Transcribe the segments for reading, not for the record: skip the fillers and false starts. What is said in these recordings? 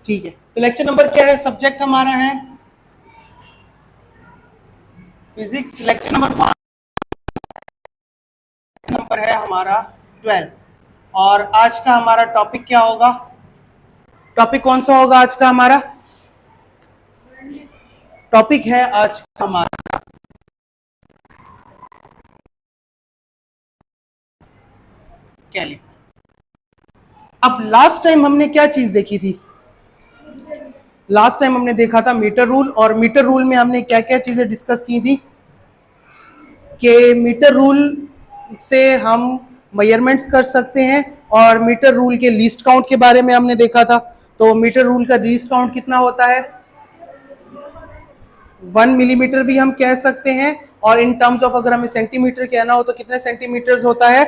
ठीक है, तो लेक्चर नंबर क्या है? सब्जेक्ट हमारा है फिजिक्स। लेक्चर नंबर है हमारा 12। और आज का हमारा टॉपिक क्या होगा? टॉपिक कौन सा होगा आज का हमारा? टॉपिक है आज का हमारा कैलिपर। अब लास्ट टाइम हमने क्या चीज देखी थी? लास्ट टाइम हमने देखा था मीटर रूल, और मीटर रूल में हमने क्या क्या चीजें डिस्कस की थी कि मीटर रूल से हम मेजरमेंट्स कर सकते हैं, और मीटर रूल के लीस्ट काउंट के बारे में हमने देखा था। तो मीटर रूल का लीस्ट काउंट कितना होता है? 1 मिलीमीटर भी हम कह सकते हैं, और इन टर्म्स ऑफ अगर हमें सेंटीमीटर कहना हो तो कितने सेंटीमीटर होता है?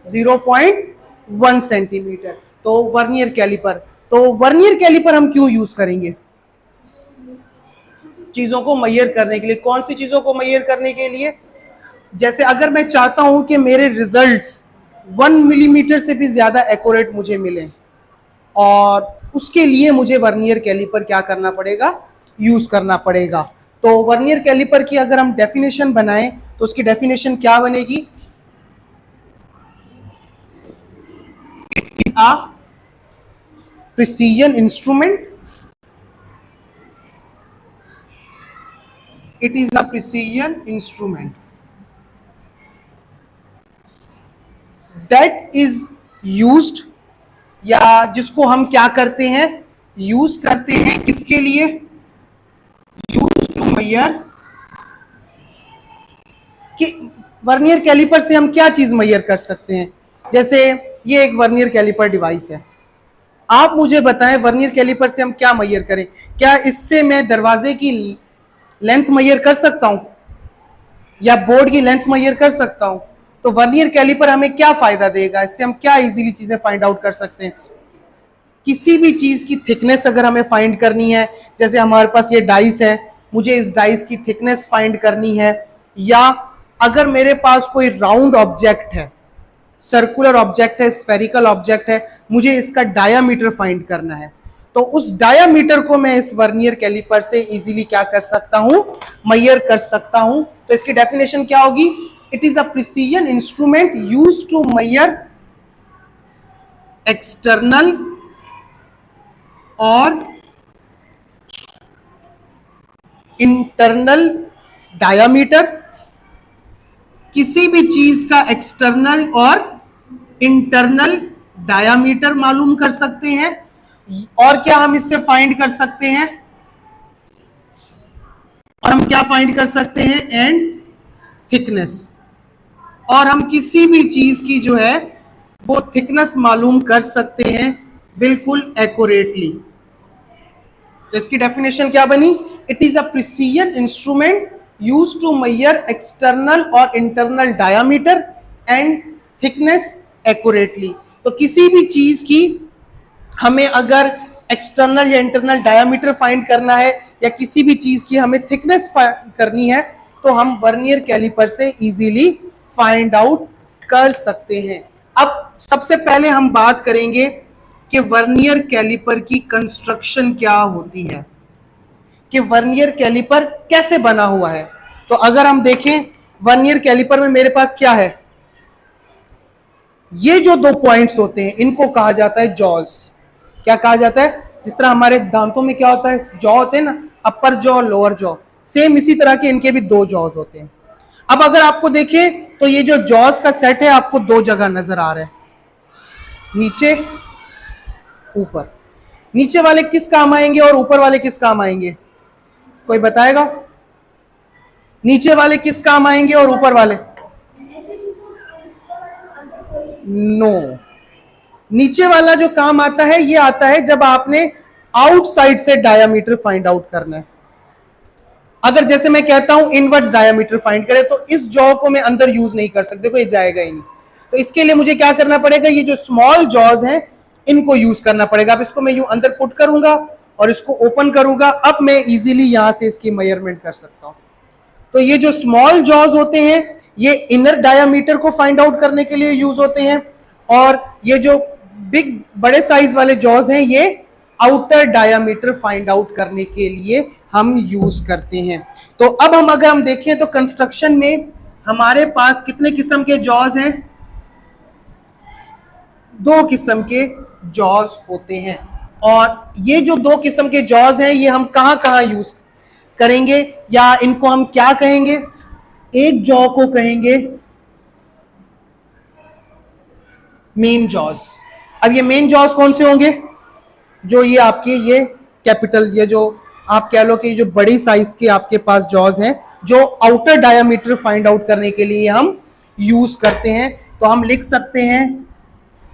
0.1 सेंटीमीटर। तो वर्नियर कैलिपर, तो वर्नियर कैलिपर हम क्यों यूज करेंगे? चीजों को मेजर करने के लिए। कौन सी चीजों को मेजर करने के लिए? जैसे अगर मैं चाहता हूं कि मेरे रिजल्ट्स 1 मिलीमीटर से भी ज्यादा एक्यूरेट मुझे मिले, और उसके लिए मुझे वर्नियर कैलिपर क्या करना पड़ेगा? यूज करना पड़ेगा। तो वर्नियर कैलिपर की अगर हम डेफिनेशन बनाएं तो उसकी डेफिनेशन क्या बनेगी? It is a precision instrument, it is a precision instrument that is used, या जिसको हम क्या करते हैं? यूज करते हैं किसके लिए? Use to measure. कि वर्नियर कैलिपर से हम क्या चीज मेजर कर सकते हैं? जैसे ये एक वर्नियर कैलिपर डिवाइस है, आप मुझे बताएं वर्नियर कैलिपर से हम क्या मेजर करें? क्या इससे मैं दरवाजे की लेंथ मेजर कर सकता हूं, या बोर्ड की लेंथ मेजर कर सकता हूं? तो वर्नियर कैलिपर हमें क्या फायदा देगा? इससे हम क्या इजीली चीजें फाइंड आउट कर सकते हैं? किसी भी चीज की थिकनेस अगर हमें फाइंड करनी है, जैसे हमारे पास ये डाइस है, मुझे इस डाइस की थिकनेस फाइंड करनी है, या अगर मेरे पास कोई राउंड ऑब्जेक्ट है, सर्कुलर ऑब्जेक्ट है, स्फेरिकल ऑब्जेक्ट है, मुझे इसका डायामीटर फाइंड करना है, तो उस डायामीटर को मैं इस वर्नियर कैलिपर से इजीली क्या कर सकता हूं? मेजर कर सकता हूं। तो इसकी डेफिनेशन क्या होगी? It is a precision instrument use to measure external और इंटरनल डायामीटर। किसी भी चीज का एक्सटर्नल और इंटरनल डायामीटर मालूम कर सकते हैं, और क्या हम इससे फाइंड कर सकते हैं? और हम क्या फाइंड कर सकते हैं? And thickness. और हम किसी भी चीज की जो है वो थिकनेस मालूम कर सकते हैं बिल्कुल एक्यूरेटली। तो इसकी डेफिनेशन क्या बनी? It is a precision instrument use to measure external और internal diameter and thickness accurately. तो किसी भी चीज की हमें अगर एक्सटर्नल या इंटरनल डायामीटर फाइंड करना है, या किसी भी चीज की हमें थिकनेस करनी है, तो हम वर्नियर कैलिपर से इजीली फाइंड आउट कर सकते हैं। अब सबसे पहले हम बात करेंगे कि वर्नियर कैलिपर की कंस्ट्रक्शन क्या होती है, कि वर्नियर कैलिपर कैसे बना हुआ है। तो अगर हम देखें वर्नियर कैलिपर में मेरे पास क्या है? ये जो दो पॉइंट्स होते हैं इनको कहा जाता है जॉज। क्या कहा जाता है? जिस तरह हमारे दांतों में क्या होता है? जॉ होते हैं ना, अपर जॉ, लोअर जॉ, सेम इसी तरह के इनके भी दो जॉज होते हैं। अब अगर आपको देखें तो ये जो जॉज का सेट है आपको दो जगह नजर आ रहा है, नीचे, ऊपर। नीचे वाले किस काम आएंगे और ऊपर वाले किस काम आएंगे? कोई बताएगा? नीचे वाले किस काम आएंगे और ऊपर वाले? नो, नीचे वाला जो काम आता है ये आता है जब आपने आउटसाइड से डायामीटर फाइंड आउट करना है। अगर जैसे मैं कहता हूं इनवर्स डायामीटर फाइंड करें, तो इस जॉ को मैं अंदर यूज नहीं कर सकते, कोई जाएगा ही नहीं। तो इसके लिए मुझे क्या करना पड़ेगा? ये जो स्मॉल जॉज हैं इनको यूज करना पड़ेगा। अब इसको मैं यूं अंदर पुट करूंगा और इसको ओपन करूंगा, अब मैं इजीली यहां से इसकी मेजरमेंट कर सकता हूं। तो ये जो स्मॉल जॉज होते हैं ये इनर डायामीटर को फाइंड आउट करने के लिए यूज होते हैं, और ये जो बिग बड़े साइज वाले जॉज हैं ये आउटर डायामीटर फाइंड आउट करने के लिए हम यूज करते हैं। तो अब हम अगर हम देखें तो कंस्ट्रक्शन में हमारे पास कितने किस्म के जॉज हैं? दो किस्म के जॉज होते हैं। और ये जो दो किस्म के जॉज हैं ये हम कहां कहां यूज करेंगे, या इनको हम क्या कहेंगे? एक जॉ को कहेंगे मेन जॉज। अब ये मेन जॉज कौन से होंगे? जो ये आपके ये कैपिटल, ये जो आप कह लो कि जो बड़ी साइज के आपके पास जॉज हैं, जो आउटर डायामीटर फाइंड आउट करने के लिए हम यूज करते हैं। तो हम लिख सकते हैं,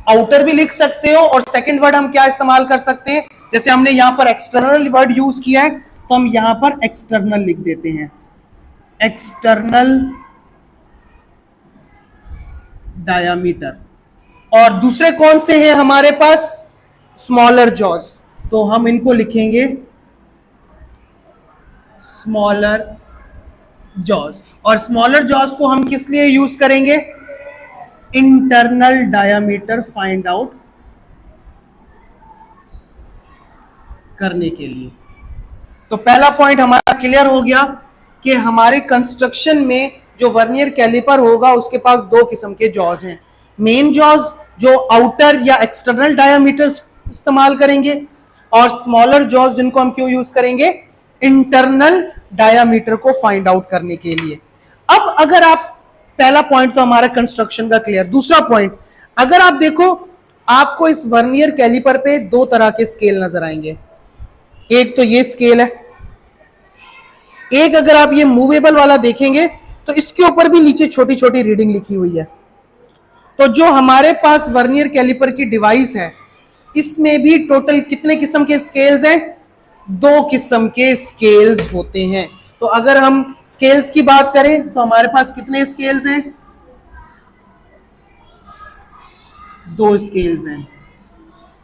आउटर भी लिख सकते हो, और सेकंड वर्ड हम क्या इस्तेमाल कर सकते हैं? जैसे हमने यहां पर एक्सटर्नल वर्ड यूज किया है तो हम यहां पर एक्सटर्नल लिख देते हैं, एक्सटर्नल डायामीटर। और दूसरे कौन से हैं हमारे पास? Smaller jaws. तो हम इनको लिखेंगे स्मॉलर जॉज। और स्मॉलर जॉज को हम किस लिए यूज करेंगे? इंटरनल डायामीटर फाइंड आउट करने के लिए। तो पहला पॉइंट हमारा क्लियर हो गया कि हमारे कंस्ट्रक्शन में जो वर्नियर कैलिपर होगा उसके पास दो किस्म के जॉज हैं, मेन जॉज जो आउटर या एक्सटर्नल डायामीटर इस्तेमाल करेंगे, और स्मॉलर जॉज जिनको हम क्यों यूज करेंगे? इंटरनल डायामीटर को फाइंड आउट करने के लिए। अब अगर आप, पहला पॉइंट तो हमारा कंस्ट्रक्शन का क्लियर। दूसरा पॉइंट, अगर आप देखो आपको इस वर्नियर कैलिपर पे दो तरह के स्केल नजर आएंगे। एक तो ये स्केल है, एक अगर आप ये मूवेबल वाला देखेंगे तो इसके ऊपर भी नीचे छोटी छोटी रीडिंग लिखी हुई है। तो जो हमारे पास वर्नियर कैलिपर की डिवाइस है इसमें भी टोटल कितने किस्म के स्केल्स हैं? दो किस्म के स्केल्स होते हैं। तो अगर हम स्केल्स की बात करें तो हमारे पास कितने स्केल्स हैं? दो स्केल्स हैं।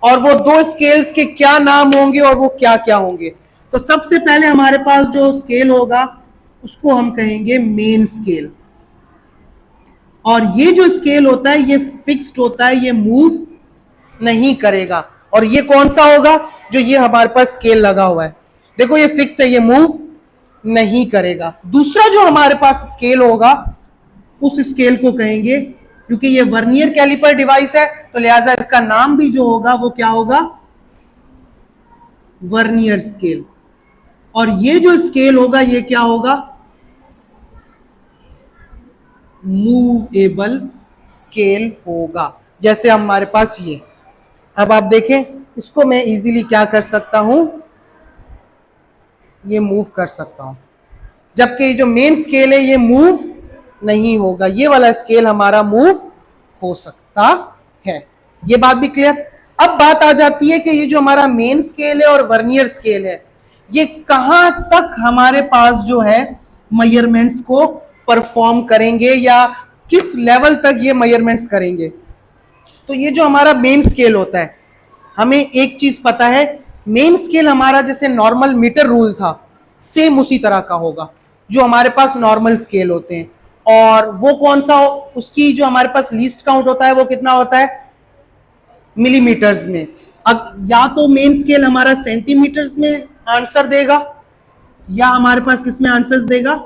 और वो दो स्केल्स के क्या नाम होंगे और वो क्या क्या होंगे? तो सबसे पहले हमारे पास जो स्केल होगा उसको हम कहेंगे मेन स्केल। और ये जो स्केल होता है ये फिक्स्ड होता है, ये मूव नहीं करेगा। और ये कौन सा होगा? जो ये हमारे पास स्केल लगा हुआ है, देखो ये फिक्स है, ये मूव नहीं करेगा। दूसरा जो हमारे पास स्केल होगा उस स्केल को कहेंगे, क्योंकि ये वर्नियर कैलिपर डिवाइस है तो लिहाजा इसका नाम भी जो होगा वो क्या होगा? Vernier scale. और ये जो स्केल होगा ये क्या होगा? मूवेबल स्केल होगा। जैसे हमारे पास ये, अब आप देखें इसको मैं इजीली क्या कर सकता हूं? ये मूव कर सकता हूं, जबकि जो मेन स्केल है ये मूव नहीं होगा। ये वाला स्केल हमारा मूव हो सकता है। ये बात भी क्लियर। अब बात आ जाती है कि ये जो हमारा मेन स्केल है और वर्नियर स्केल है ये कहां तक हमारे पास जो है मेजरमेंट्स को परफॉर्म करेंगे, या किस लेवल तक ये मेजरमेंट्स करेंगे। तो ये जो हमारा मेन स्केल होता है, हमें एक चीज पता है, मेन स्केल हमारा जैसे नॉर्मल मीटर रूल था सेम उसी तरह का होगा जो हमारे पास नॉर्मल स्केल होते हैं। और वो कौन सा हो, उसकी जो हमारे पास लीस्ट काउंट होता है वो कितना होता है? मिलीमीटर्स में। अब या तो मेन स्केल हमारा सेंटीमीटर्स में आंसर देगा, या हमारे पास किस में आंसर्स देगा?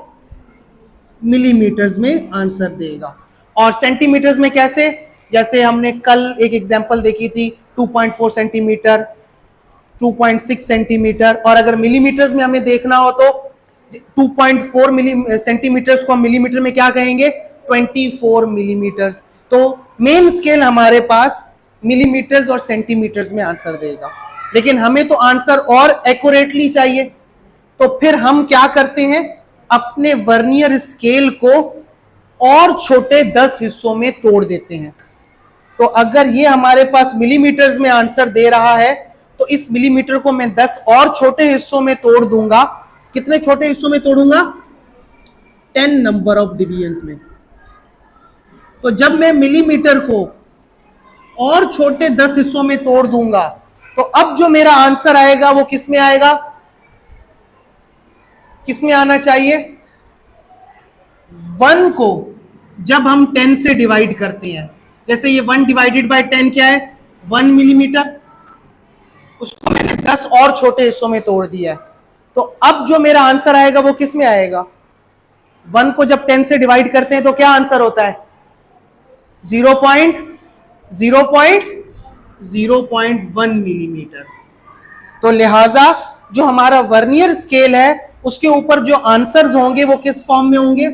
मिलीमीटर्स में आंसर देगा। और सेंटीमीटर्स में कैसे? जैसे हमने कल एक एग्जांपल देखी थी 2.4 सेंटीमीटर, 2.6 सेंटीमीटर। और अगर मिलीमीटर्स में हमें देखना हो तो 2.4 सेंटीमीटर्स को हम मिलीमीटर में क्या कहेंगे? 24 मिलीमीटर्स। तो मेन स्केल हमारे पास मिलीमीटर्स और सेंटीमीटर्स में आंसर देगा, लेकिन हमें तो आंसर और एक्यूरेटली चाहिए। तो फिर हम क्या करते हैं? अपने वर्नियर स्केल को और छोटे 10 हिस्सों में तोड़ देते हैं। तो अगर ये हमारे पास मिलीमीटर्स में आंसर दे रहा है तो इस मिलीमीटर को मैं 10 और छोटे हिस्सों में तोड़ दूंगा। कितने छोटे हिस्सों में तोड़ूंगा? 10 नंबर ऑफ डिवीजन्स में। तो जब मैं मिलीमीटर को और छोटे 10 हिस्सों में तोड़ दूंगा तो अब जो मेरा आंसर आएगा वो किस में आएगा? किस में आना चाहिए? 1 को जब हम 10 से डिवाइड करते हैं, जैसे ये 1 डिवाइडेड बाय 10 क्या है? 1 मिलीमीटर। उसको मैंने 10 और छोटे हिस्सों में तोड़ दिया है। तो अब जो मेरा आंसर आएगा वो किस में आएगा? 1 को जब 10 से डिवाइड करते हैं तो क्या आंसर होता है? 0.1 मिलीमीटर। तो लिहाजा जो हमारा वर्नियर स्केल है उसके ऊपर जो आंसर्स होंगे वो किस फॉर्म में होंगे?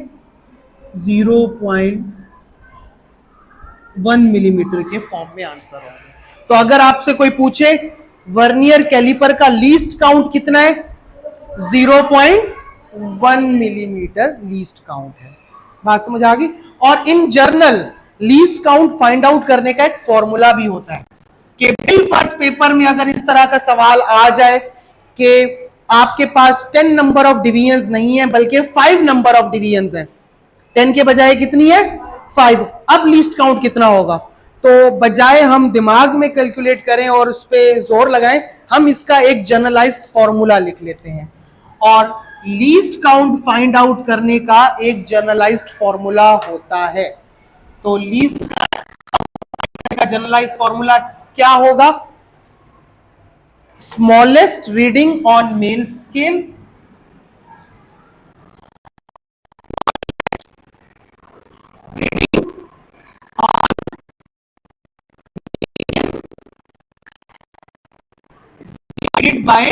0.1 मिलीमीटर के फॉर्म में आंसर होंगे। तो अगर आपसे कोई पूछे वर्नियर कैलिपर का लीस्ट काउंट कितना है? 0.1 मिलीमीटर लीस्ट काउंट है। बात समझ आ गई? और in general least count find out करने का एक फॉर्मूला भी होता है कि बिल फर्स्ट पेपर में अगर इस तरह का सवाल आ जाए कि आपके पास 10 नंबर ऑफ डिवीजंस नहीं है बल्कि 5 नंबर ऑफ डिवीजंस हैं, 10 के बजाय कितनी है? 5। अब लीस्ट काउंट कितना होगा? तो बजाय हम दिमाग में कैलकुलेट करें और उस पर जोर लगाएं, हम इसका एक जनरलाइज्ड फॉर्मूला लिख लेते हैं। और लीस्ट काउंट फाइंड आउट करने का एक जनरलाइज्ड फॉर्मूला होता है। तो लीस्ट का जनरलाइज्ड फॉर्मूला क्या होगा? Smallest reading on main scale divided by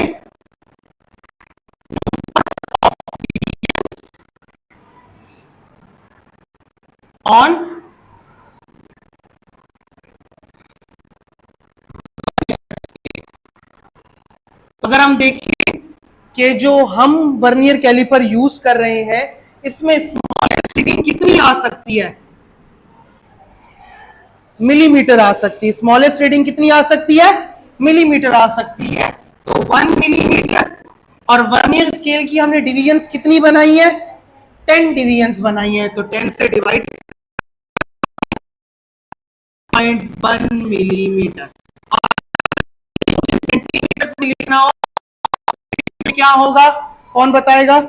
on अगर हम देखें कि जो हम वर्नियर कैलिपर यूज कर रहे हैं इसमें स्मॉलेस्ट रीडिंग कितनी आ सकती है? मिलीमीटर आ सकती है। स्मॉलेस्ट रीडिंग कितनी आ सकती है? मिलीमीटर आ सकती है। तो 1 मिलीमीटर। और वर्नियर स्केल की हमने डिवीजन्स कितनी बनाई है? 10 डिवीजन्स बनाई है। तो 10 से डिवाइड 0.1 मिलीमीटर। सेंटीमीटर में लिखना हो क्या होगा? कौन बताएगा?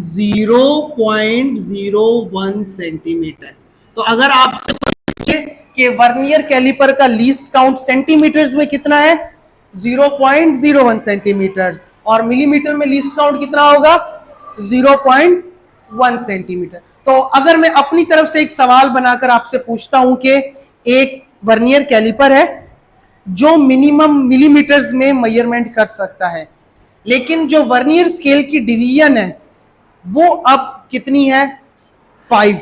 0.01 सेंटीमीटर। तो अगर आपसे पूछे कि वर्नियर कैलिपर का लीस्ट काउंट सेंटीमीटर्स में कितना है? 0.01 सेंटीमीटर। और मिलीमीटर में लीस्ट काउंट कितना होगा? 0.1 सेंटीमीटर। तो अगर मैं अपनी तरफ से एक सवाल बनाकर आपसे पूछता हूं कि एक वर्नियर कैलिपर है जो मिनिमम मिलीमीटर्स में मेजरमेंट कर सकता है, लेकिन जो वर्नियर स्केल की डिवीजन है वो अब कितनी है? 5।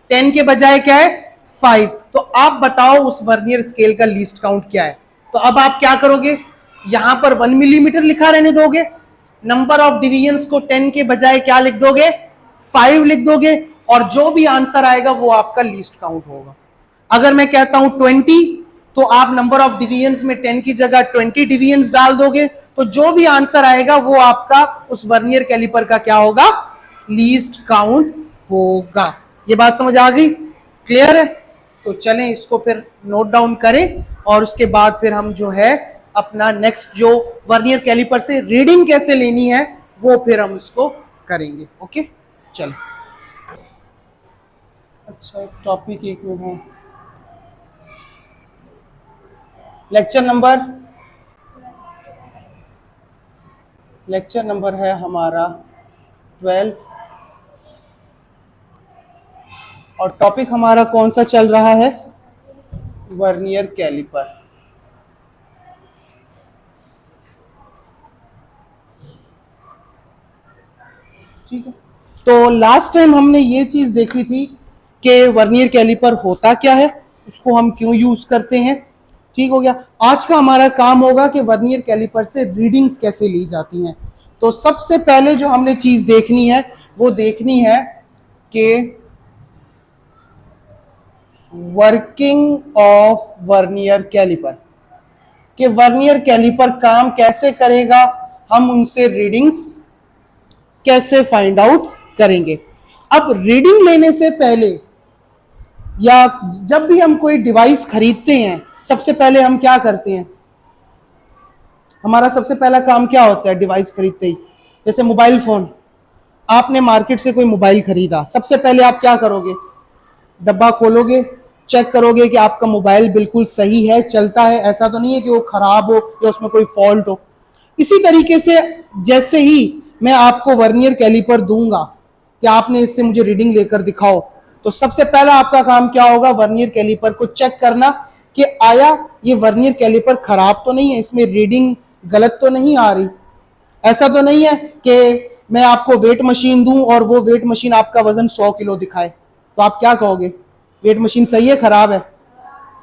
10 के बजाय क्या है? 5। तो आप बताओ उस वर्नियर स्केल का लीस्ट काउंट क्या है? तो अब आप क्या करोगे? यहां पर 1 मिलीमीटर लिखा रहने दोगे, नंबर ऑफ डिवीजन्स को 10 के बजाय क्या लिख दोगे? 5 लिख दोगे, और जो भी आंसर आएगा वो आपका लीस्ट काउंट होगा। अगर मैं कहता हूं 20, तो आप नंबर ऑफ डिवीजन्स में 10 की जगह 20 डिवीजन्स डाल दोगे, तो जो भी आंसर आएगा वो आपका उस वर्नियर कैलिपर का क्या होगा? लीस्ट काउंट होगा। ये बात समझ आ गई? क्लियर है? तो चलें इसको फिर नोट डाउन करें और उसके बाद फिर हम जो है अपना नेक्स्ट जो वर्नियर कैलिपर से रीडिंग कैसे लेनी है वो फिर हम उसको करेंगे। ओके, चलो। अच्छा, टॉपिक एक में है लेक्चर नंबर है हमारा 12 और टॉपिक हमारा कौन सा चल रहा है? Vernier calliper. ठीक है। तो लास्ट टाइम हमने ये चीज देखी थी कि वर्नियर कैलिपर होता क्या है, उसको हम क्यों यूज करते हैं। ठीक हो गया। आज का हमारा काम होगा कि वर्नियर कैलिपर से रीडिंग्स कैसे ली जाती हैं। तो सबसे पहले जो हमने चीज देखनी है वो देखनी है कि वर्किंग ऑफ वर्नियर कैलिपर, कि वर्नियर कैलिपर काम कैसे करेगा, हम उनसे रीडिंग्स कैसे फाइंड आउट करेंगे। अब रीडिंग लेने से पहले या जब भी हम कोई डिवाइस खरीदते हैं सबसे पहले हम क्या करते हैं? हमारा सबसे पहला काम क्या होता है डिवाइस खरीदते ही? जैसे मोबाइल फोन, आपने मार्केट से कोई मोबाइल खरीदा, सबसे पहले आप क्या करोगे? डब्बा खोलोगे, चेक करोगे कि आपका मोबाइल बिल्कुल सही है, चलता है, ऐसा तो नहीं है कि वो खराब हो या उसमें कोई फॉल्ट हो। इसी तरीके से जैसे ही मैं आपको वर्नियर कैलिपर दूंगा कि आपने इससे मुझे रीडिंग लेकर दिखाओ, तो सबसे पहला आपका काम क्या होगा, वर्नियर कैलिपर को चेक करना कि आया ये वर्नियर कैलिपर खराब तो नहीं है, इसमें रीडिंग गलत तो नहीं आ रही। ऐसा तो नहीं है कि मैं आपको वेट मशीन दूं और वो वेट मशीन आपका वजन 100 किलो दिखाए, तो आप क्या कहोगे, वेट मशीन सही है खराब है?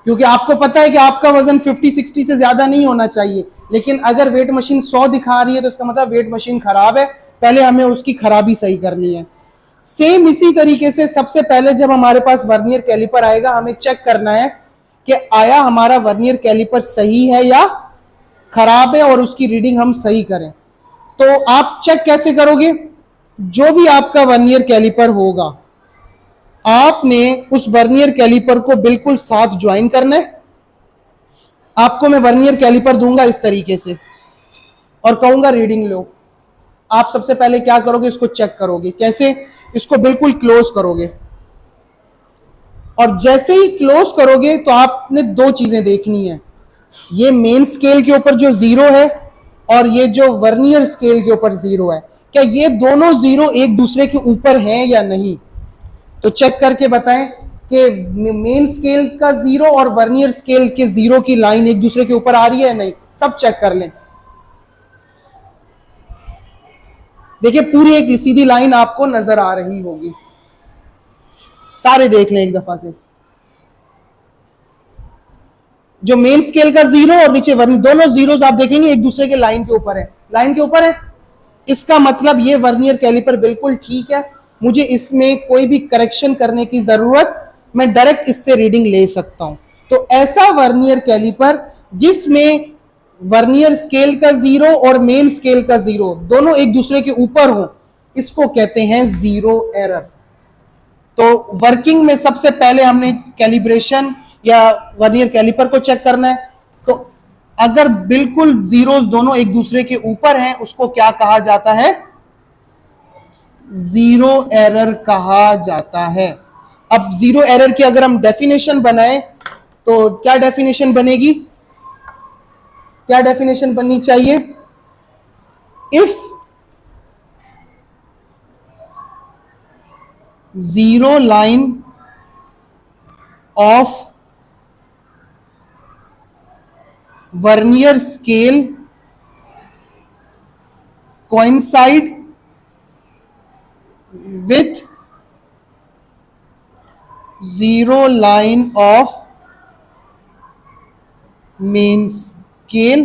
क्योंकि आपको पता है कि आपका वजन 50-60 से ज्यादा नहीं होना चाहिए, लेकिन अगर वेट मशीन 100 दिखा रही है तो इसका मतलब वेट मशीन खराब है, पहले हमें उसकी खराबी सही करनी है। सेम इसी तरीके से सबसे पहले जब हमारे पास वर्नियर कैलिपर आएगा, हमें चेक करना है कि आया हमारा वर्नियर कैलिपर सही है या खराब है, और उसकी रीडिंग हम सही करें। तो आप चेक कैसे करोगे, जो भी आपका वर्नियर कैलिपर होगा, आपने उस वर्नियर कैलिपर को बिल्कुल साथ ज्वाइन करना है। आपको मैं वर्नियर कैलिपर दूंगा इस तरीके से और कहूंगा रीडिंग लो। आप सबसे पहले क्या करोगे, इसको चेक करोगे। कैसे? इसको बिल्कुल क्लोज करोगे, और जैसे ही क्लोज करोगे तो आपने दो चीजें देखनी है, ये मेन स्केल के ऊपर जो जीरो है और ये जो वर्नियर स्केल के ऊपर जीरो है, क्या ये दोनों जीरो एक दूसरे के ऊपर हैं या नहीं। तो चेक करके बताएं कि मेन स्केल का जीरो और वर्नियर स्केल के जीरो की लाइन एक दूसरे के ऊपर आ रही है या नहीं। सब चेक कर लें। देखिए पूरी एक सीधी लाइन आपको नजर आ रही होगी, सारे देख लें एक दफा से। जो मेन स्केल का जीरो और नीचे वर्नियर, दोनों जीरोस आप देखेंगे एक दूसरे के लाइन के ऊपर है, लाइन के ऊपर है। इसका मतलब ये वर्नियर कैलिपर बिल्कुल ठीक है, मुझे इसमें कोई भी करेक्शन करने की जरूरत, मैं डायरेक्ट इससे रीडिंग ले सकता हूं। तो ऐसा वर्नियर कैलिपर जिसमें वर्नियर स्केल का जीरो और मेन स्केल का जीरो दोनों एक दूसरे के ऊपर हो, इसको कहते हैं जीरो एरर। तो वर्किंग में सबसे पहले हमने कैलिब्रेशन या वर्नियर कैलिपर को चेक करना है। तो अगर बिल्कुल जीरोस दोनों एक दूसरे के ऊपर हैं, उसको क्या कहा जाता है, जीरो एरर कहा जाता है। अब जीरो एरर की अगर हम डेफिनेशन बनाए तो क्या डेफिनेशन बनेगी, क्या डेफिनेशन बननी चाहिए, if zero line of vernier scale coincide with zero line of main scale,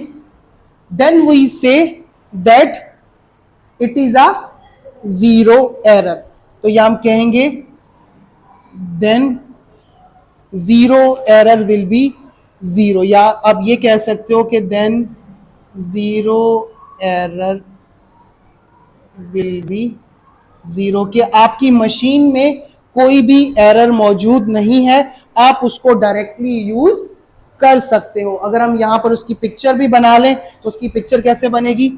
then we say that it is a zero error। तो ये हम कहेंगे then zero error will be zero, या अब ये कह सकते हो कि then zero error will be zero, कि आपकी मशीन में कोई भी एरर मौजूद नहीं है, आप उसको डायरेक्टली यूज कर सकते हो। अगर हम यहां पर उसकी पिक्चर भी बना लें तो उसकी पिक्चर कैसे बनेगी,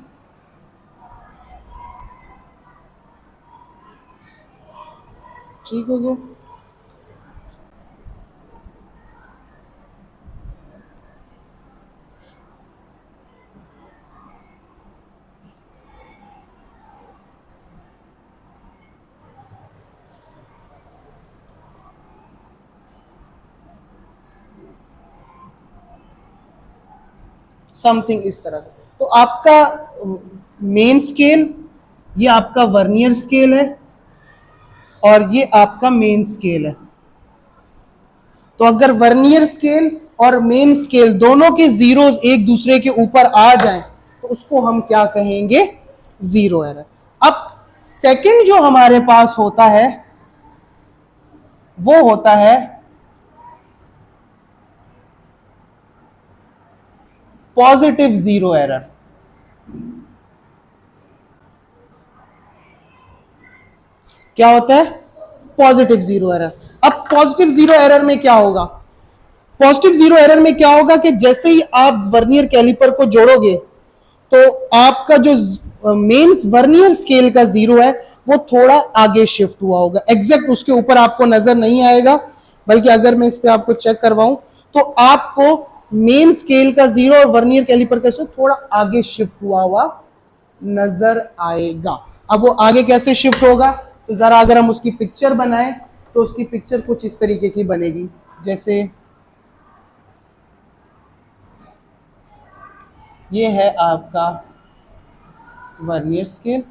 ठीक हो गया। समथिंग इस तरह का। तो आपका मेन स्केल, ये आपका वर्नियर स्केल है और ये आपका मेन स्केल है। तो अगर वर्नियर स्केल और मेन स्केल दोनों के जीरोस एक दूसरे के ऊपर आ जाएं तो उसको हम क्या कहेंगे, जीरो एरर। अब सेकंड जो हमारे पास होता है वो होता है पॉजिटिव जीरो एरर। क्या होता है, पॉजिटिव जीरो एरर। अब पॉजिटिव जीरो एरर में क्या होगा, पॉजिटिव जीरो एरर में क्या होगा कि जैसे ही आप वर्नियर कैलिपर को जोड़ोगे तो आपका जो मेन वर्नियर स्केल का जीरो है वो थोड़ा आगे शिफ्ट हुआ होगा, एग्जैक्ट उसके ऊपर आपको नजर नहीं आएगा, बल्कि अगर मैं इस पे आपको चेक करवाऊं तो आपको मेन स्केल का जीरो और वर्नियर कैलिपर का थोड़ा आगे शिफ्ट हुआ नजर आएगा। अब वो आगे कैसे शिफ्ट होगा, तो जरा अगर हम उसकी पिक्चर बनाएं तो उसकी पिक्चर कुछ इस तरीके की बनेगी। जैसे ये है आपका वर्नियर स्केल,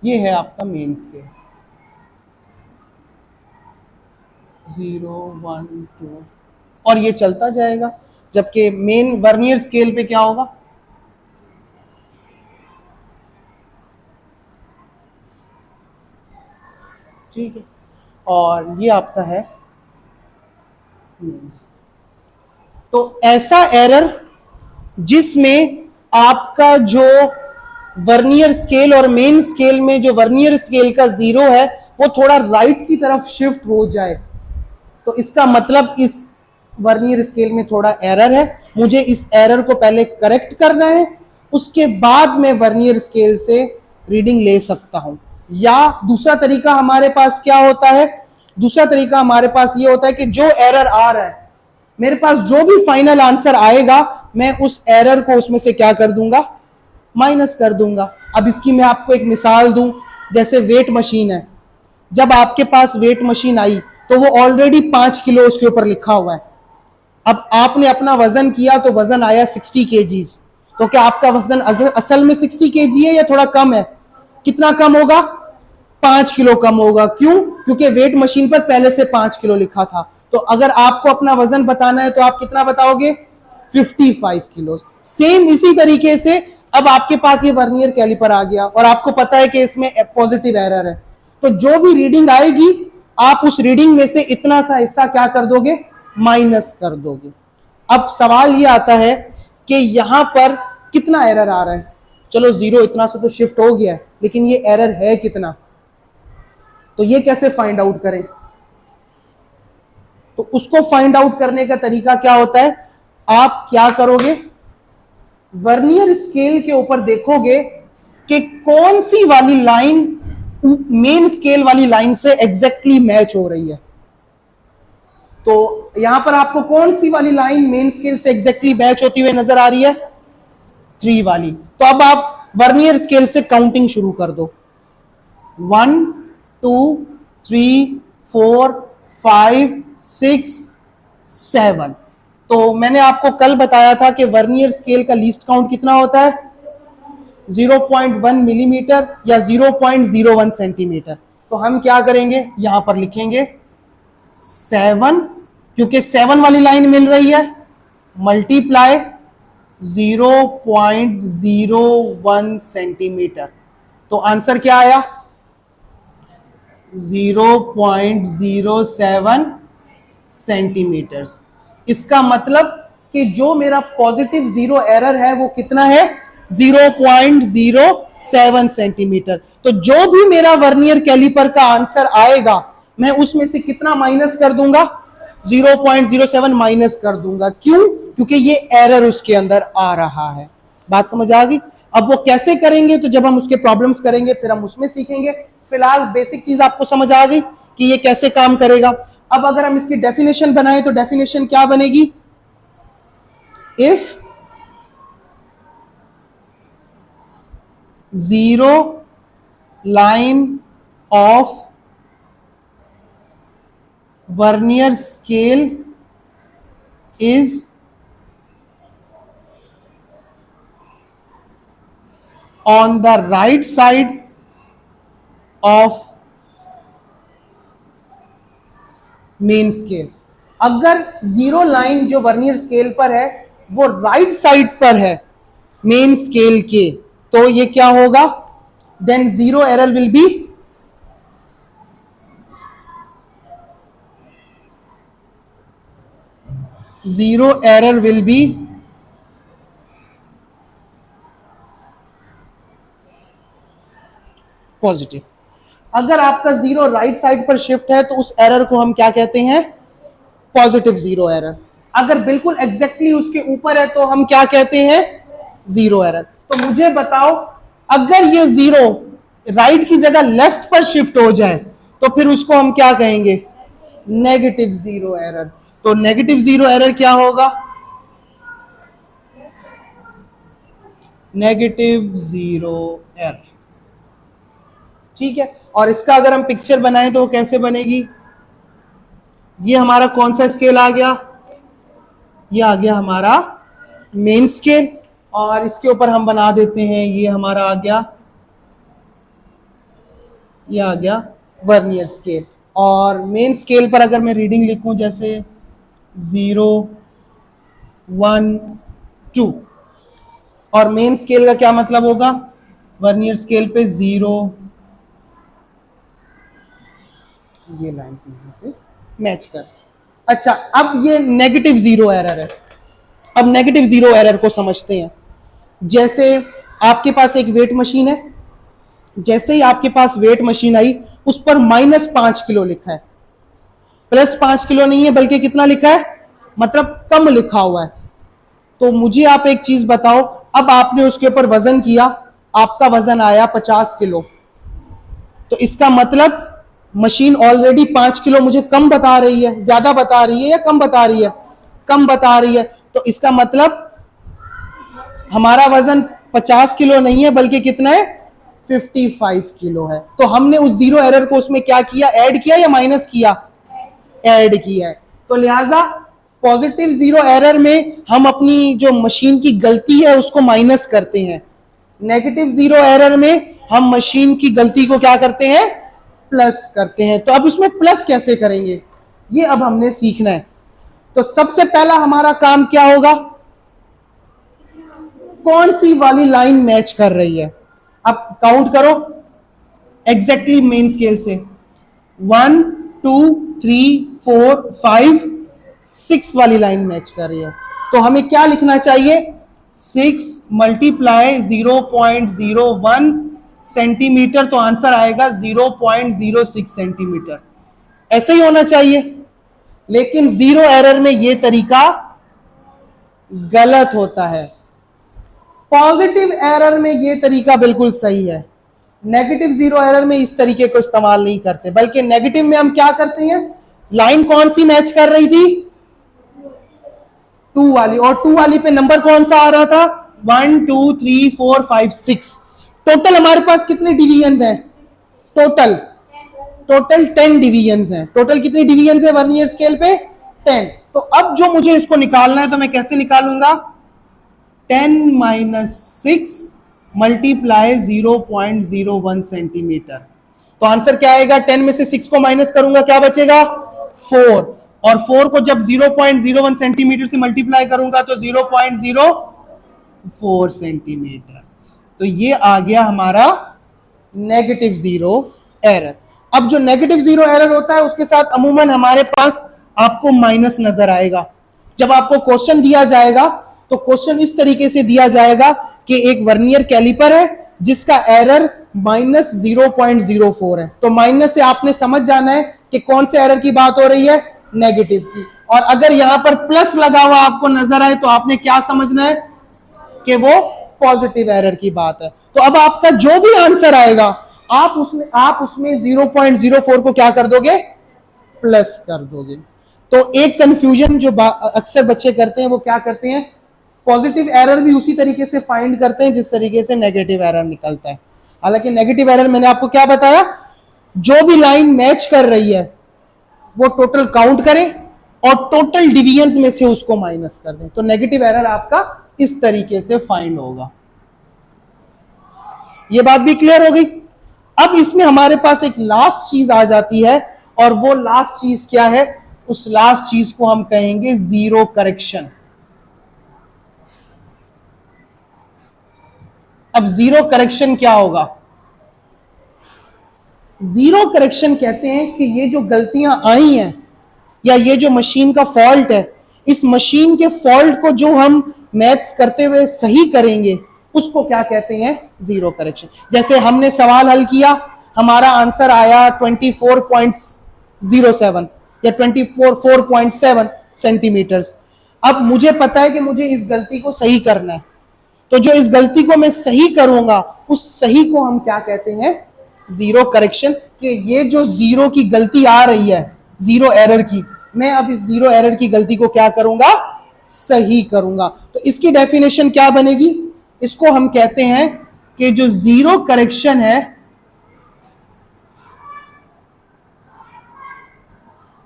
ये है आपका मेन स्केल, 0 1 2, और ये चलता जाएगा। जबकि मेन वर्नियर स्केल पे क्या होगा, ठीक है, और ये आपका है मेन। तो ऐसा एरर जिसमें आपका जो वर्नियर स्केल और मेन स्केल में जो वर्नियर स्केल का जीरो है वो थोड़ा राइट की तरफ शिफ्ट हो जाए, तो इसका मतलब इस वर्नियर स्केल में थोड़ा एरर है। मुझे इस एरर को पहले करेक्ट करना है, उसके बाद मैं वर्नियर स्केल से रीडिंग ले सकता हूं। या दूसरा तरीका हमारे पास क्या होता है, दूसरा तरीका हमारे पास ये होता है कि जो एरर आ रहा है, मेरे पास जो भी फाइनल आंसर आएगा मैं उस एरर को उसमें से क्या कर दूंगा, माइनस कर दूंगा। अब इसकी मैं आपको एक मिसाल दूं, जैसे वेट मशीन है, जब आपके पास वेट मशीन आई तो वो ऑलरेडी 5 किलो उसके ऊपर लिखा हुआ है। अब आपने अपना वजन किया तो वजन आया 60 केजीज, तो क्या आपका वजन असल में 60 केजी है या थोड़ा कम है, कितना कम होगा, 5 किलो कम होगा। क्यों, क्योंकि वेट मशीन पर पहले से 5 किलो लिखा था। तो अगर आपको अपना वजन बताना है तो आप कितना बताओगे, 55 किलो। सेम इसी तरीके से अब आपके पास ये वर्नियर कैलिपर आ गया और आपको पता है कि इसमें पॉजिटिव एरर है, तो जो भी रीडिंग आएगी आप उस रीडिंग में से इतना सा हिस्सा क्या कर दोगे, माइनस कर दोगे। अब सवाल ये आता है कि यहां पर कितना एरर आ रहा है। चलो जीरो इतना सा तो शिफ्ट हो गया है, लेकिन ये एरर है कितना, तो ये कैसे फाइंड आउट करें। तो उसको फाइंड आउट करने का तरीका क्या होता है, आप क्या करोगे, वर्नियर स्केल के ऊपर देखोगे कि कौन सी वाली लाइन मेन स्केल वाली लाइन से एग्जैक्टली मैच हो रही है। तो यहां पर आपको कौन सी वाली लाइन मेन स्केल से एग्जैक्टली मैच होती हुई नजर आ रही है, 3 वाली। तो अब आप वर्नियर स्केल से काउंटिंग शुरू कर दो, 1 2 3 4 5 6 7। तो मैंने आपको कल बताया था कि वर्नियर स्केल का लीस्ट काउंट कितना होता है, 0.1 मिलीमीटर या 0.01 सेंटीमीटर। तो हम क्या करेंगे, यहां पर लिखेंगे 7, क्योंकि 7 वाली लाइन मिल रही है, मल्टीप्लाई 0.01 सेंटीमीटर। तो आंसर क्या आया, 0.07 सेंटीमीटर्स। इसका मतलब कि जो मेरा पॉजिटिव जीरो एरर है वो कितना है, 0.07 सेंटीमीटर। तो जो भी मेरा वर्नियर कैलिपर का आंसर आएगा मैं उसमें से कितना माइनस कर दूंगा, 0.07 माइनस कर दूंगा। क्यों, क्योंकि ये एरर उसके अंदर आ रहा है। बात समझ आ गई। अब वो कैसे करेंगे, तो जब हम उसके प्रॉब्लम्स करेंगे फिर हम उसमें सीखेंगे। फिलहाल बेसिक चीज आपको समझ आ गई कि ये कैसे काम करेगा। अब अगर हम इसकी डेफिनेशन बनाएं तो डेफिनेशन क्या बनेगी, if zero line of vernier scale is on the right side of main scale. अगर जीरो लाइन जो वर्नियर स्केल पर है वो राइट साइड पर है मेन स्केल के, तो ये क्या होगा, than zero error will be positive. अगर आपका जीरो राइट साइड पर शिफ्ट है तो उस एरर को हम क्या कहते हैं, पॉजिटिव जीरो एरर। अगर बिल्कुल एग्जैक्टली उसके ऊपर है तो हम क्या कहते हैं, जीरो एरर। तो मुझे बताओ अगर ये जीरो राइट की जगह लेफ्ट पर शिफ्ट हो जाए तो फिर उसको हम क्या कहेंगे, नेगेटिव जीरो एरर। तो नेगेटिव जीरो एरर क्या होगा, नेगेटिव जीरो एरर। ठीक है, और इसका अगर हम पिक्चर बनाएं तो वो कैसे बनेगी, ये हमारा कौन सा स्केल आ गया, ये आ गया हमारा मेन स्केल, और इसके ऊपर हम बना देते हैं ये हमारा आ गया, ये आ गया वर्नियर स्केल। और मेन स्केल पर अगर मैं रीडिंग लिखूं जैसे 0 1 2, और मेन स्केल का क्या मतलब होगा, वर्नियर स्केल पे 0, ये लाइन से मैच कर। अच्छा, अब ये नेगेटिव जीरो एरर है। अब नेगेटिव जीरो एरर को समझते हैं। जैसे आपके पास एक वेट मशीन है, जैसे ही आपके पास वेट मशीन आई उस पर -5 किलो लिखा है, +5 किलो नहीं है बल्कि कितना लिखा है, मतलब कम लिखा हुआ है। तो मुझे आप एक चीज बताओ, अब आपने उसके ऊपर वजन किया, आपका वजन आया 50 किलो, तो इसका मतलब मशीन ऑलरेडी 5 किलो मुझे कम बता रही है, ज्यादा बता रही है या कम बता रही है, कम बता रही है। तो इसका मतलब हमारा वजन 50 किलो नहीं है बल्कि कितना है, 55 किलो है। तो हमने उस जीरो एरर को उसमें क्या किया, ऐड किया या माइनस किया, ऐड किया है। तो लिहाजा पॉजिटिव जीरो एरर में हम अपनी जो मशीन की गलती है उसको माइनस करते हैं, नेगेटिव जीरो एरर में हम मशीन की गलती को क्या करते हैं, प्लस करते हैं। तो अब उसमें प्लस कैसे करेंगे ये अब हमने सीखना है। तो सबसे पहला हमारा काम क्या होगा, कौन सी वाली लाइन मैच कर रही है, अब काउंट करो एग्जैक्टली मेन स्केल से, 1 2 3 4 5 6 वाली लाइन मैच कर रही है। तो हमें क्या लिखना चाहिए, 6 × 0.01 सेंटीमीटर, तो आंसर आएगा 0.06 सेंटीमीटर, ऐसे ही होना चाहिए। लेकिन जीरो एरर में यह तरीका गलत होता है, पॉजिटिव एरर में यह तरीका बिल्कुल सही है। नेगेटिव जीरो एरर में इस तरीके को इस्तेमाल नहीं करते, बल्कि नेगेटिव में हम क्या करते हैं, लाइन कौन सी मैच कर रही थी, 2 वाली, और 2 वाली पे नंबर कौन सा आ रहा था, 1 2 3 4 5 6। टोटल हमारे पास कितने डिवीजन हैं, टोटल 10 डिवीजन हैं। टोटल कितनी डिवीजन है वर्नियर स्केल पे, 10। तो अब जो मुझे इसको निकालना है तो मैं कैसे निकालूंगा, 10 - 6 × 0.01 सेंटीमीटर। तो आंसर क्या आएगा, 10 में से 6 को माइनस करूंगा क्या बचेगा, 4, और 4 को जब 0.01 सेंटीमीटर से मल्टीप्लाई करूंगा तो 0.04 सेंटीमीटर। तो ये आ गया हमारा नेगेटिव जीरो एरर। अब जो नेगेटिव जीरो एरर होता है उसके साथ अमूमन हमारे पास आपको माइनस नजर आएगा। जब आपको क्वेश्चन दिया जाएगा तो क्वेश्चन इस तरीके से दिया जाएगा कि एक वर्नियर कैलिपर है जिसका एरर -0.04 है। तो माइनस से आपने समझ जाना है कि कौन से एरर की बात हो रही है, नेगेटिव की। और अगर यहां पर प्लस लगा हुआ आपको नजर आए तो आपने क्या समझना है कि वो पॉजिटिव एरर की बात है। तो अब आपका जो भी आंसर आएगा आप उसमें 0.04 को क्या कर दोगे, प्लस कर दोगे। तो एक कंफ्यूजन जो अक्सर बच्चे करते हैं वो क्या करते हैं, पॉजिटिव एरर भी उसी तरीके से फाइंड करते हैं जिस तरीके से नेगेटिव एरर निकलता है। हालांकि नेगेटिव एरर मैंने आपको क्या बताया, जो भी लाइन मैच कर रही है वो टोटल काउंट करें और टोटल डिवीजन्स में से उसको माइनस कर दें। तो नेगेटिव एरर आपका इस तरीके से फाइंड होगा। ये बात भी क्लियर हो गई। अब इसमें हमारे पास एक लास्ट चीज आ जाती है, और वो लास्ट चीज क्या है, उस लास्ट चीज को हम कहेंगे जीरो करेक्शन। अब जीरो करेक्शन क्या होगा, जीरो करेक्शन कहते हैं कि ये जो गलतियां आई हैं या ये जो मशीन का फॉल्ट है, इस मशीन के फॉल्ट को जो हम मैथ्स करते हुए सही करेंगे उसको क्या कहते हैं, जीरो करेक्शन। जैसे हमने सवाल हल किया, हमारा आंसर आया 24.07 या 24.7 सेंटीमीटर्स। अब मुझे पता है कि मुझे इस गलती को सही करना है, तो जो इस गलती को मैं सही करूंगा उस सही को हम क्या कहते हैं, जीरो करेक्शन। कि ये जो जीरो की गलती आ रही है, जीरो एरर की, मैं अब इस जीरो एरर की गलती को क्या करूंगा, सही करूंगा। तो इसकी डेफिनेशन क्या बनेगी, इसको हम कहते हैं कि जो जीरो करेक्शन है,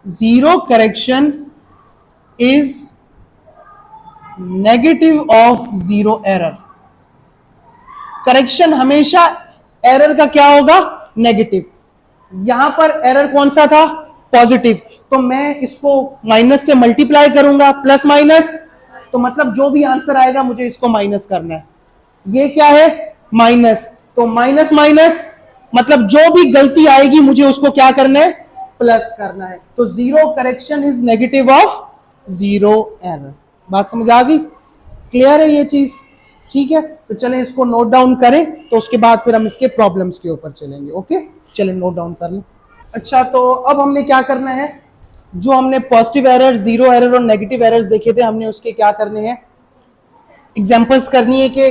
zero correction is negative of zero error. Correction हमेशा एरर का क्या होगा, नेगेटिव। यहां पर एरर कौन सा था, पॉजिटिव। तो मैं इसको माइनस से मल्टीप्लाई करूंगा, प्लस माइनस, तो मतलब जो भी आंसर आएगा मुझे इसको माइनस करना है। ये क्या है, माइनस, तो माइनस माइनस मतलब जो भी गलती आएगी मुझे उसको क्या करना है, प्लस करना है। तो zero correction is negative of zero error. बात समझ आ गई, क्लियर है ये चीज, ठीक है। तो चलें इसको नोट डाउन करें, तो उसके बाद फिर हम इसके प्रॉब्लम्स के ऊपर चलेंगे। ओके, चलें नोट डाउन कर लें। अच्छा, तो अब हमने क्या करना है, जो हमने पॉजिटिव एरर, जीरो एरर और नेगेटिव एरर्स देखे थे, हमने उसके क्या करने हैं, एग्जांपल्स करनी है कि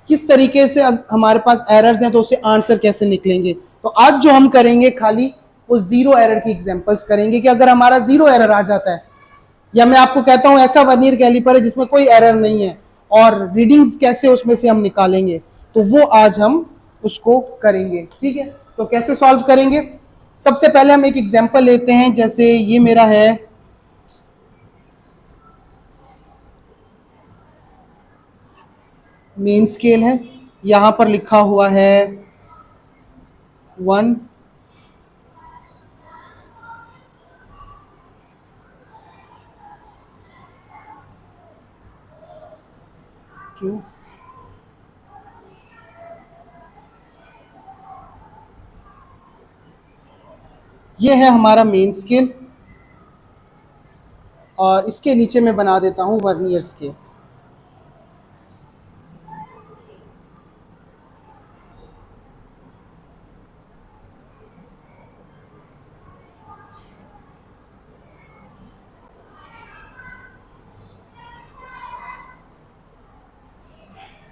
किस तरीके से हमारे पास एरर्स हैं तो उससे आंसर कैसे निकलेंगे। तो आज जो हम करेंगे खाली वो जीरो एरर की एग्जांपल्स करेंगे कि अगर हमारा जीरो एरर आ जाता है, या मैं आपको कहता हूं ऐसा वर्नियर कैलिपर है जिसमें कोई एरर नहीं है, और रीडिंग्स कैसे उसमें से हम निकालेंगे, तो वो आज हम उसको करेंगे, ठीक है। तो कैसे सॉल्व करेंगे, सबसे पहले हम एक एग्जांपल लेते हैं। जैसे ये मेरा है मेन स्केल है, यहां पर लिखा हुआ है 1 2 ये है हमारा मेन स्केल, और इसके नीचे मैं बना देता हूं वर्नियर स्केल।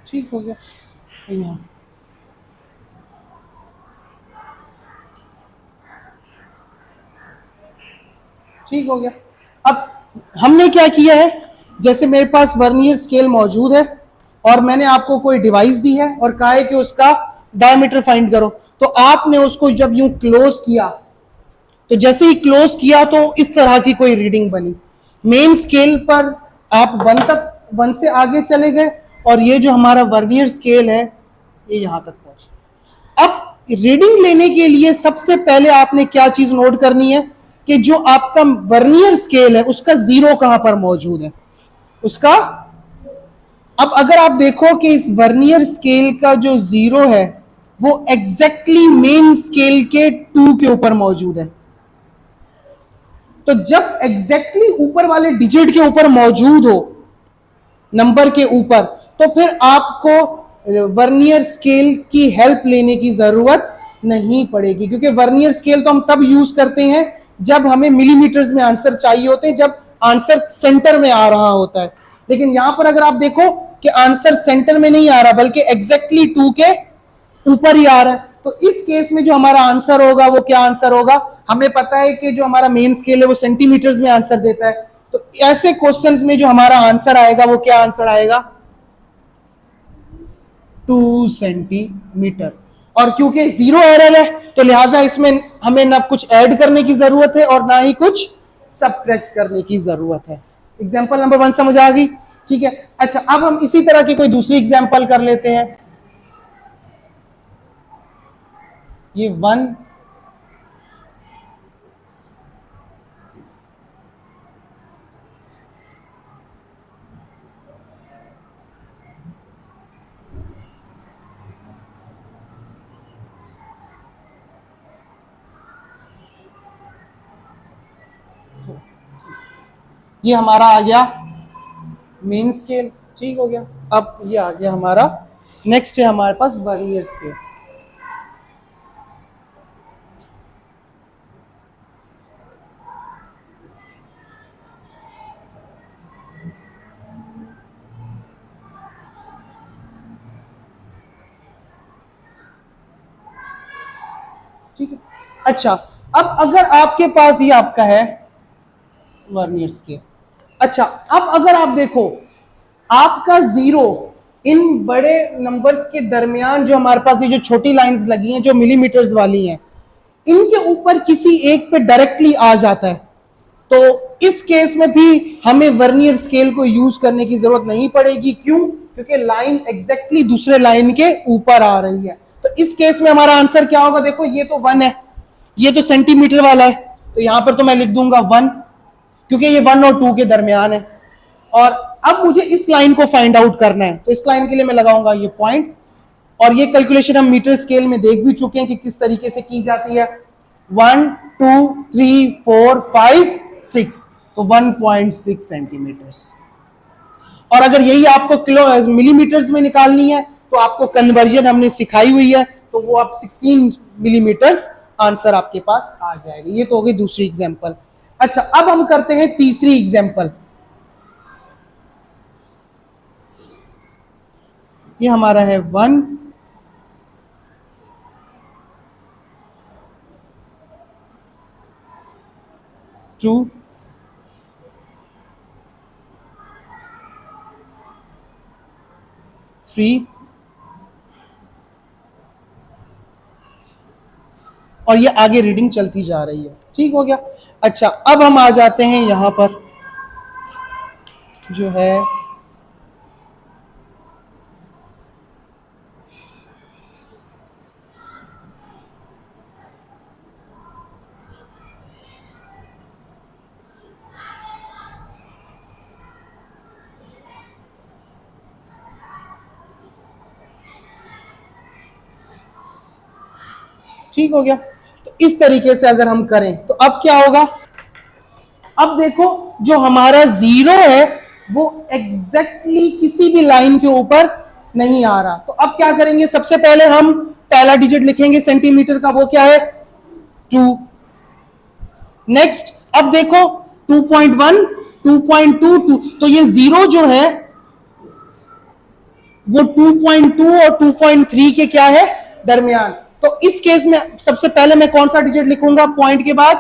ठीक हो गया, यहाँ ठीक हो गया। अब हमने क्या किया है, जैसे मेरे पास वर्नियर स्केल मौजूद है और मैंने आपको कोई डिवाइस दी है और कहा है कि उसका डायमीटर फाइंड करो, तो आपने उसको जब यूं क्लोज किया, तो जैसे ही क्लोज किया तो इस तरह की कोई रीडिंग बनी। मेन स्केल पर आप 1 तक, 1 से आगे चले गए, और ये जो हमारा वर्नियर स्केल है ये यहां तक पहुंचा। अब रीडिंग लेने के लिए सबसे पहले आपने क्या चीज नोट करनी है, कि जो आपका वर्नियर स्केल है उसका जीरो कहां पर मौजूद है, उसका। अब अगर आप देखो कि इस वर्नियर स्केल का जो जीरो है वो एग्जैक्टली मेन स्केल के 2 के ऊपर मौजूद है। तो जब एग्जैक्टली ऊपर वाले डिजिट के ऊपर मौजूद हो, नंबर के ऊपर, तो फिर आपको वर्नियर स्केल की हेल्प लेने की जरूरत नहीं पड़ेगी, क्योंकि वर्नियर स्केल तो हम तब यूज करते हैं जब हमें मिलीमीटर्स में आंसर चाहिए होते हैं, जब आंसर सेंटर में आ रहा होता है। लेकिन यहां पर अगर आप देखो कि आंसर सेंटर में नहीं आ रहा बल्कि एग्जैक्टली 2 के ऊपर ही आ रहा है, तो इस केस में जो हमारा आंसर होगा वो क्या आंसर होगा, हमें पता है कि जो हमारा मेन स्केल है वो सेंटीमीटर्स में आंसर देता है, तो ऐसे क्वेश्चंस में जो हमारा आंसर आएगा वो क्या आंसर आएगा, 2 सेंटीमीटर। और क्योंकि जीरो एरर है तो लिहाजा इसमें हमें ना कुछ ऐड करने की जरूरत है और ना ही कुछ सब्ट्रैक्ट करने की जरूरत है। एग्जाम्पल नंबर 1 समझ आ गई, ठीक है। अच्छा, अब हम इसी तरह की कोई दूसरी एग्जाम्पल कर लेते हैं। ये 1 ये हमारा आ गया मेन स्केल, ठीक हो गया। अब ये आ गया हमारा, नेक्स्ट है हमारे पास वर्नियर स्केल। ठीक है। अच्छा, अब अगर आपके पास ये आपका है वर्नियर स्केल। अच्छा, अब अगर आप देखो आपका जीरो इन बड़े नंबर्स के दरमियान जो हमारे पास ये जो छोटी लाइंस लगी हैं जो मिलीमीटर्स वाली हैं, इनके ऊपर किसी एक पे डायरेक्टली आ जाता है, तो इस केस में भी हमें वर्नियर स्केल को यूज करने की जरूरत नहीं पड़ेगी। क्यों? क्योंकि लाइन एग्जैक्टली दूसरे लाइन के ऊपर आ रही है। तो इस केस में हमारा आंसर क्या होगा? देखो ये तो 1 है, ये तो सेंटीमीटर वाला है, तो यहां पर तो मैं लिख दूंगा 1, क्योंकि ये 1 और 2 के दरमियान है। और अब मुझे इस लाइन को फाइंड आउट करना है, तो इस लाइन के लिए मैं लगाऊंगा ये पॉइंट। और ये कैलकुलेशन हम मीटर स्केल में देख भी चुके हैं कि किस तरीके से की जाती है। 1 2 3 4 5 6, तो 1.6 सेंटीमीटर्स। और अगर यही आपको किलो मिलीमीटर्स में निकालनी है तो आपको कन्वर्जन हमने सिखाई हुई है, तो वो आप 16 मिलीमीटर्स आंसर आपके पास आ जाएगा। ये तो हो गई दूसरी एग्जांपल। अच्छा, अब हम करते हैं तीसरी एग्जांपल। ये हमारा है 1 2 3 और ये आगे रीडिंग चलती जा रही है। ठीक हो गया। अच्छा, अब हम आ जाते हैं यहां पर जो है ठीक हो गया। तो इस तरीके से अगर हम करें तो अब क्या होगा? अब देखो जो हमारा जीरो है वो एग्जैक्टली किसी भी लाइन के ऊपर नहीं आ रहा, तो अब क्या करेंगे? सबसे पहले हम पहला डिजिट लिखेंगे सेंटीमीटर का, वो क्या है? 2। नेक्स्ट, अब देखो 2.1 2.22, तो ये जीरो जो है वो 2.2 और 2.3 के क्या है? दरमियान। तो इस केस में सबसे पहले मैं कौन सा डिजिट लिखूंगा पॉइंट के बाद?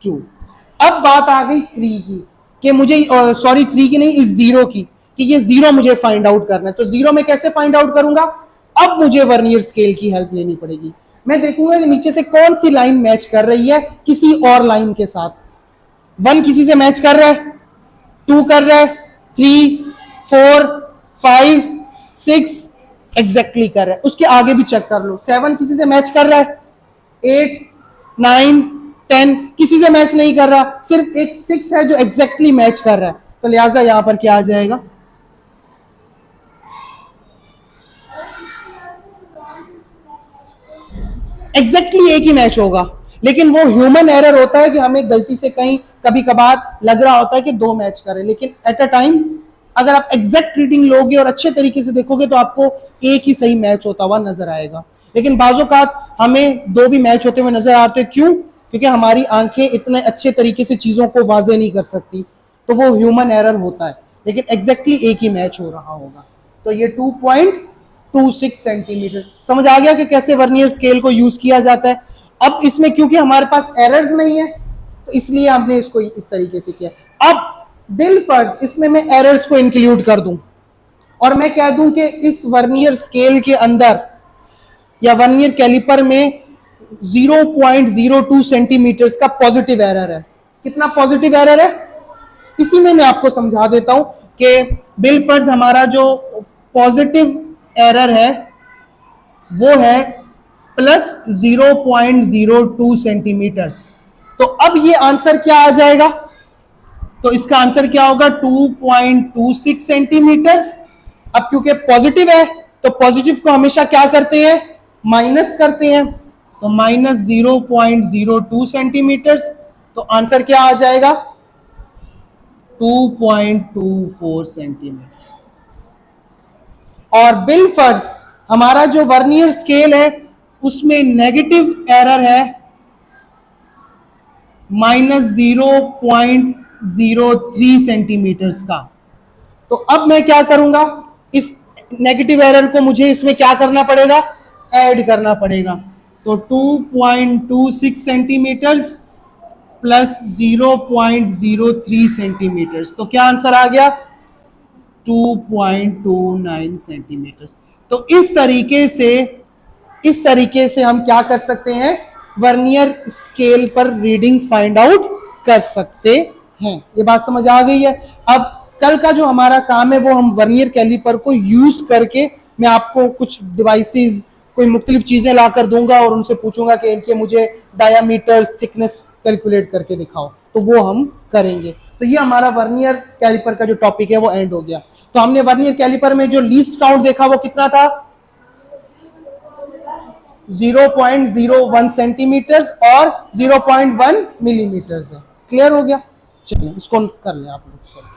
2। अब बात आ गई 3 की, कि मुझे सॉरी 3 की नहीं, इस जीरो की, कि ये जीरो मुझे फाइंड आउट करना है। तो जीरो में कैसे फाइंड आउट करूंगा? अब मुझे वर्नियर स्केल की हेल्प लेनी पड़ेगी। मैं देखूंगा कि नीचे से कौन सी लाइन मैच कर रही है किसी और लाइन के साथ। 1 किसी से मैच कर रहा है, 2 कर रहा है, 3 4 5 6 एग्जैक्टली कर रहा है। उसके आगे भी चेक कर लो, 7 किसी से मैच कर रहा है, 8 9 10 किसी से मैच नहीं कर रहा, सिर्फ एक 6 है जो एग्जैक्टली मैच कर रहा है। तो लिहाजा यहां पर क्या आ जाएगा? एग्जैक्टली एक ही मैच होगा, लेकिन वो ह्यूमन एरर होता है कि हमें गलती से कहीं कभी कभार लग रहा होता है कि 2 मैच करें, लेकिन एट अ टाइम अगर आप एग्जैक्ट रीडिंग लोगे और अच्छे तरीके से देखोगे तो आपको एक ही सही मैच होता हुआ नजर आएगा। लेकिन बाज़ोकात हमें 2 भी मैच होते हुए नजर आते हैं। क्यों? क्योंकि हमारी आंखें इतने अच्छे तरीके से चीजों को वाजे नहीं कर सकती, तो वो ह्यूमन एरर होता है, लेकिन एग्जैक्टली एक ही मैच हो रहा होगा। तो ये 2.26 सेंटीमीटर समझ आ गया कि कैसे वर्नियर स्केल को यूज किया जाता है। अब इसमें क्योंकि हमारे पास एरर्स नहीं है तो इसलिए हमने इसको इस तरीके से किया। अब बिल फर्ज इसमें मैं एरर्स को इंक्लूड कर दूं और मैं कह दूं कि इस वर्नियर स्केल के अंदर या वर्नियर कैलिपर में 0.02 सेंटीमीटर का पॉजिटिव एरर है। कितना पॉजिटिव एरर है? इसी में मैं आपको समझा देता हूं कि बिल फर्ज हमारा जो पॉजिटिव एरर है वो है +0.02 सेंटीमीटर्स। तो अब ये आंसर क्या आ जाएगा? तो इसका आंसर क्या होगा? 2.26 सेंटीमीटर्स। अब क्योंकि पॉजिटिव है तो पॉजिटिव को हमेशा क्या करते हैं? माइनस करते हैं, तो -0.02 सेंटीमीटर्स। तो आंसर क्या आ जाएगा? 2.24 सेंटीमीटर। और बिल फर्ज हमारा जो वर्नियर स्केल है उसमें नेगेटिव एरर है -0.03 सेंटीमीटर्स का। तो अब मैं क्या करूंगा? इस नेगेटिव एरर को मुझे इसमें क्या करना पड़ेगा? ऐड करना पड़ेगा। तो 2.26 सेंटीमीटर्स प्लस 0.03 सेंटीमीटर्स, तो क्या आंसर आ गया? 2.29 सेंटीमीटर्स। तो इस तरीके से हम क्या कर सकते हैं? वर्नियर स्केल पर रीडिंग फाइंड आउट कर सकते हैं। ये बात समझ आ गई है? अब कल का जो हमारा काम है वो हम वर्नियर कैलिपर को यूज करके, मैं आपको कुछ डिवाइसेस, कोई मुख्तलिफ चीजें लाकर दूंगा और उनसे पूछूंगा कि इनके मुझे डायामीटर्स, थिकनेस कैलकुलेट करके दिखाओ, तो वो हम करेंगे। तो ये हमारा वर्नियर कैलिपर का जो टॉपिक है वो एंड हो गया। तो हमने वर्नियर कैलिपर में जो लीस्ट काउंट देखा वो कितना था? 0.01 सेंटीमीटर्स और 0.1 मिलीमीटर्स है। क्लियर हो गया? चलिए इसको कर लें आप लोग।